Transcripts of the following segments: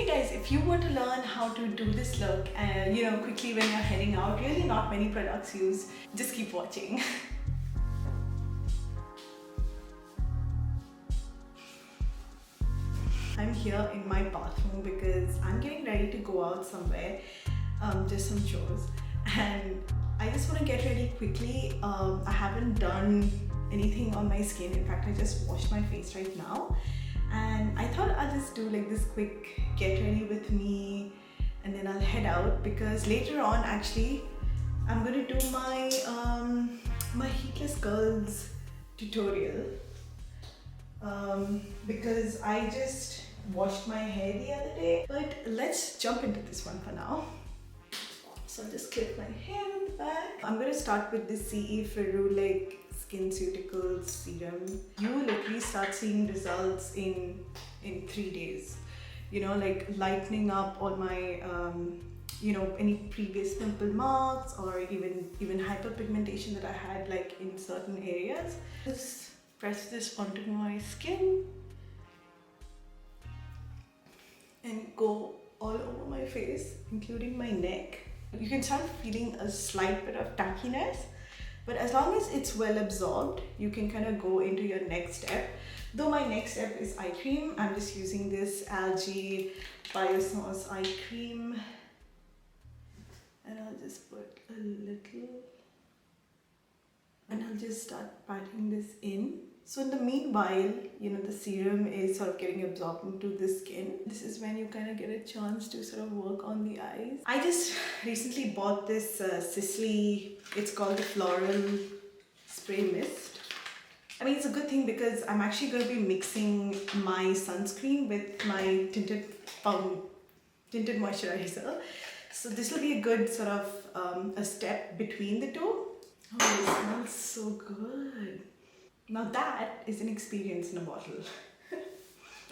Hey guys, if you want to learn how to do this look and quickly when you're heading out, really not many products used, just keep watching. I'm here in my bathroom because I'm getting ready to go out somewhere, just some chores, and I just want to get ready quickly. I haven't done anything on my skin. In fact, I just washed my face right now, and I thought I'll just do like this quick get ready with me and then I'll head out, because later on actually I'm going to do my my heatless curls tutorial, because I just washed my hair the other day. But let's jump into this one for now. So I'll just clip my hair in the back. I'm going to start with this Ferulic SKINCEUTICALS serum. You will literally start seeing results in 3 days. Like lightening up all my any previous pimple marks, or even hyperpigmentation that I had like in certain areas. Just press this onto my skin and go all over my face, including my neck. You can start feeling a slight bit of tackiness, but as long as it's well absorbed, you can kind of go into your next step. Though my next step is eye cream, I'm just using this Algae BIOSSANCE eye cream, and I'll just put a little, and I'll just start patting this in. So in the meanwhile, the serum is sort of getting absorbed into the skin. This is when you kind of get a chance to sort of work on the eyes. I just recently bought this SISLEY, it's called the Floral spray mist. I mean, it's a good thing because I'm actually going to be mixing my sunscreen with my tinted moisturizer. So this will be a good sort of a step between the two. Oh, it smells so good. Now that is an experience in a bottle.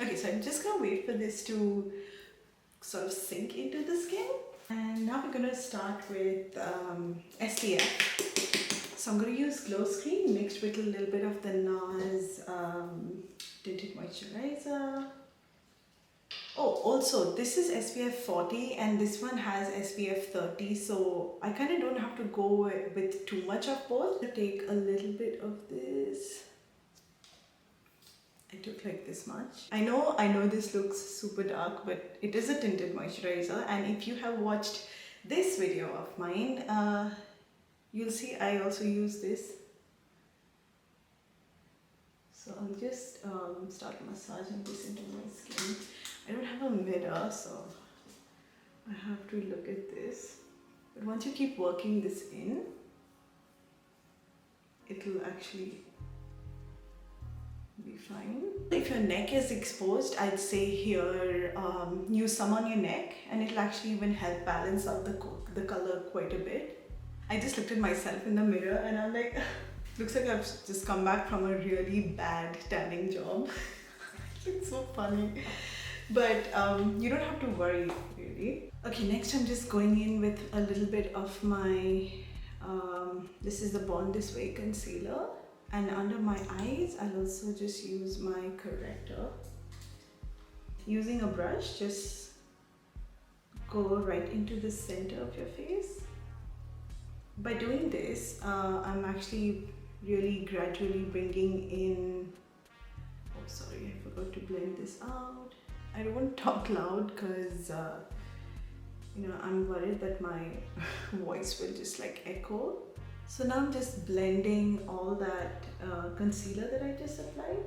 Okay, so I'm just gonna wait for this to sort of sink into the skin. And now we're gonna start with SPF. So I'm gonna use Glowscreen mixed with a little bit of the NARS Tinted Moisturizer. Oh, also this is SPF 40 and this one has SPF 30, so I kind of don't have to go with too much of both. I'll take a little bit of this. I took like this much. I know this looks super dark, but it is a tinted moisturizer, and if you have watched this video of mine, you'll see I also use this. So I'll just start massaging this into my skin. I don't have a mirror, so I have to look at this. But once you keep working this in, it'll actually be fine. If your neck is exposed, I'd say here use some on your neck, and it'll actually even help balance out the color quite a bit. I just looked at myself in the mirror and I'm like, looks like I've just come back from a really bad tanning job. It's so funny. But you don't have to worry really. Okay, next I'm just going in with a little bit of my, this is the Born This Way concealer. And under my eyes, I'll also just use my corrector. Using a brush, just go right into the center of your face. By doing this, I'm actually really gradually bringing in, oh sorry, I forgot to blend this out. I don't want to talk loud because I'm worried that my voice will just like echo. So now I'm just blending all that concealer that I just applied.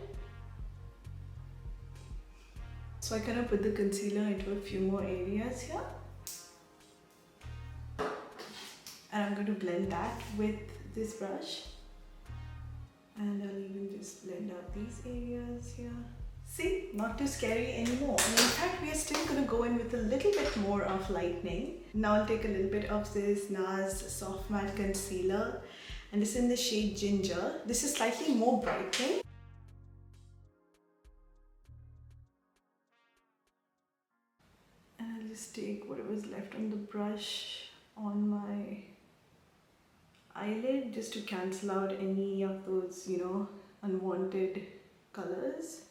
So I kind of put the concealer into a few more areas here. And I'm going to blend that with this brush. And I'll even just blend out these areas here. See, not too scary anymore. And in fact, we are still going to go in with a little bit more of lightening. Now I'll take a little bit of this NARS Soft Matte Concealer, and this is in the shade Ginger. This is slightly more brightening. And I'll just take whatever's left on the brush on my eyelid just to cancel out any of those, unwanted colors.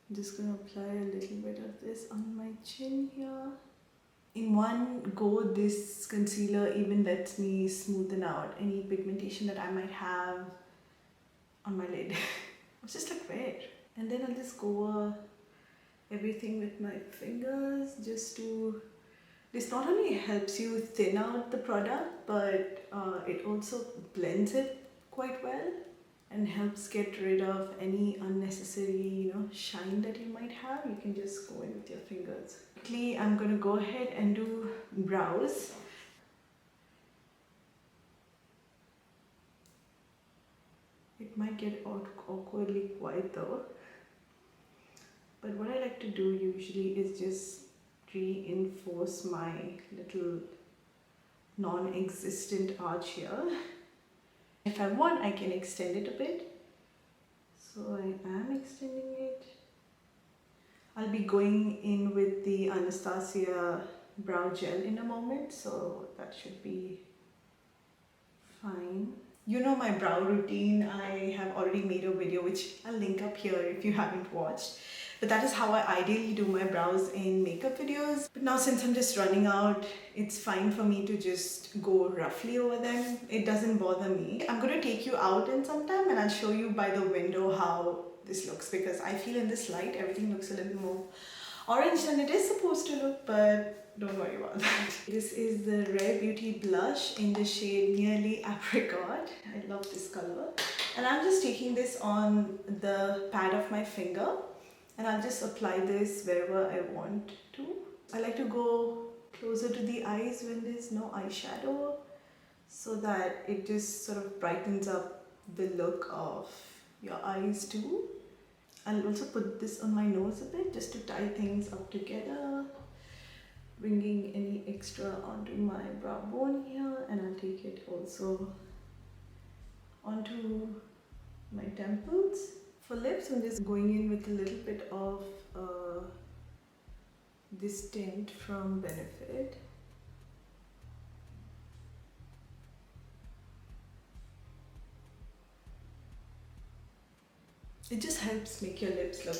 I'm just gonna apply a little bit of this on my chin here. In one go, this concealer even lets me smoothen out any pigmentation that I might have on my lid. It's just like where? And then I'll just go over everything with my fingers just to... This not only helps you thin out the product, but it also blends it quite well and helps get rid of any unnecessary, shine that you might have. You can just go in with your fingers. Quickly, I'm going to go ahead and do brows. It might get awkwardly quiet though. But what I like to do usually is just reinforce my little non-existent arch here. If I want, I can extend it a bit. So I am extending it. I'll be going in with the Anastasia brow gel in a moment, so that should be fine. You know my brow routine. I have already made a video which I'll link up here if you haven't watched. But that is how I ideally do my brows in makeup videos. But now since I'm just running out, it's fine for me to just go roughly over them. It doesn't bother me. I'm going to take you out in some time and I'll show you by the window how this looks, because I feel in this light everything looks a little more orange than it is supposed to look, but don't worry about that. This is the Rare Beauty blush in the shade Nearly Apricot. I love this color. And I'm just taking this on the pad of my finger. And I'll just apply this wherever I want to. I like to go closer to the eyes when there's no eyeshadow, so that it just sort of brightens up the look of your eyes too. I'll also put this on my nose a bit just to tie things up together, bringing any extra onto my brow bone here, and I'll take it also onto my temples. For lips, I'm just going in with a little bit of this tint from Benefit. It just helps make your lips look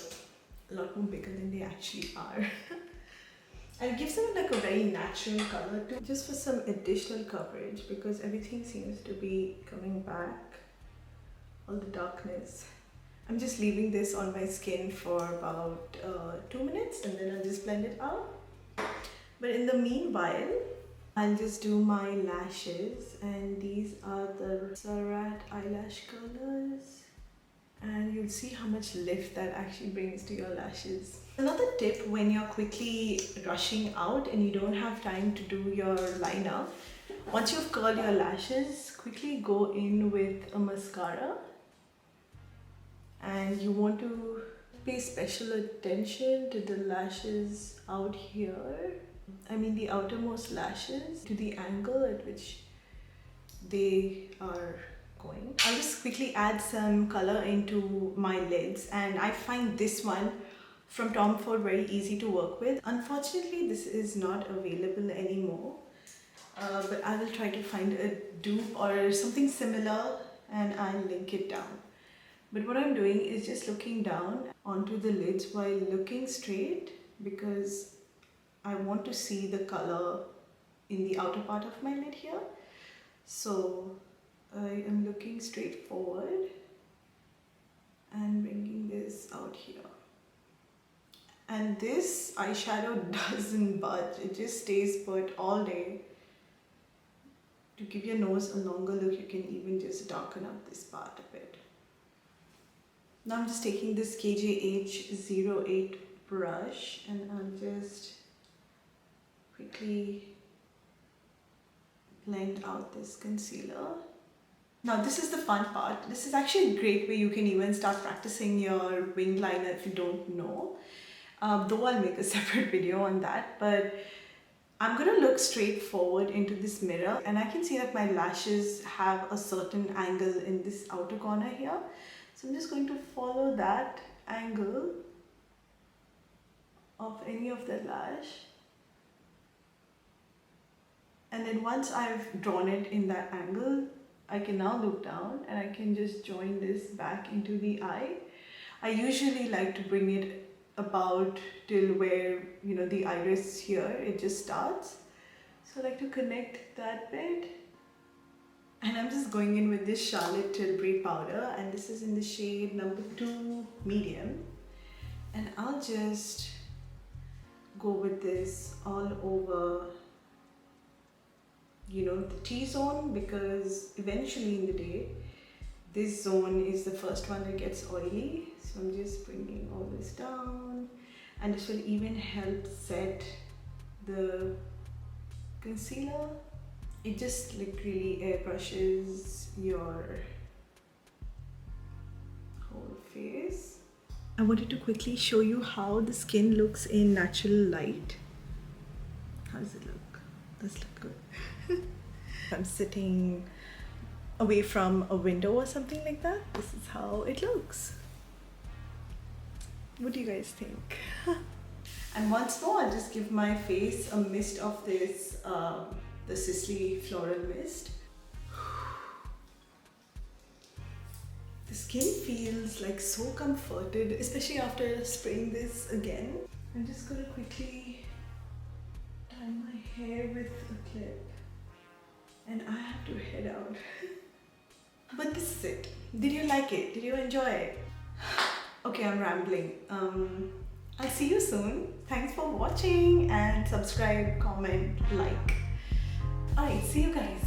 a lot more bigger than they actually are. And it gives them like a very natural color too, just for some additional coverage, because everything seems to be coming back, all the darkness. I'm just leaving this on my skin for about 2 minutes and then I'll just blend it out. But in the meanwhile, I'll just do my lashes, and these are the Sarat eyelash colors. And you'll see how much lift that actually brings to your lashes. Another tip when you're quickly rushing out and you don't have time to do your liner, once you've curled your lashes, quickly go in with a mascara. And you want to pay special attention to the lashes out here. I mean the outermost lashes, to the angle at which they are going. I'll just quickly add some color into my lids, and I find this one from Tom Ford very easy to work with. Unfortunately, this is not available anymore, but I will try to find a dupe or something similar and I'll link it down. But what I'm doing is just looking down onto the lids while looking straight, because I want to see the color in the outer part of my lid here. So I am looking straight forward and bringing this out here. And this eyeshadow doesn't budge, it just stays put all day. To give your nose a longer look, you can even just darken up this part a bit. Now I'm just taking this KJH08 brush and I'll just quickly blend out this concealer. Now this is the fun part. This is actually a great way you can even start practicing your wing liner if you don't know. Though I'll make a separate video on that, but I'm gonna look straight forward into this mirror and I can see that my lashes have a certain angle in this outer corner here. So I'm just going to follow that angle of any of the lash. And then once I've drawn it in that angle, I can now look down and I can just join this back into the eye. I usually like to bring it about till where, you know, the iris here, it just starts. So I like to connect that bit. And I'm just going in with this Charlotte Tilbury powder, and this is in the shade number 2 medium. And I'll just go with this all over, you know, the T-zone, because eventually in the day, this zone is the first one that gets oily. So I'm just bringing all this down, and this will even help set the concealer. It just like really airbrushes your whole face. I wanted to quickly show you how the skin looks in natural light. How does it look? Does it look good? I'm sitting away from a window or something like that. This is how it looks. What do you guys think? And once more, I'll just give my face a mist of this the SISLEY Floral Mist. The skin feels like so comforted, especially after spraying this again. I'm just gonna quickly tie my hair with a clip, and I have to head out. But this is it. Did you like it? Did you enjoy it? Okay, I'm rambling. I'll see you soon. Thanks for watching, and subscribe, comment, like. Alright, see you guys.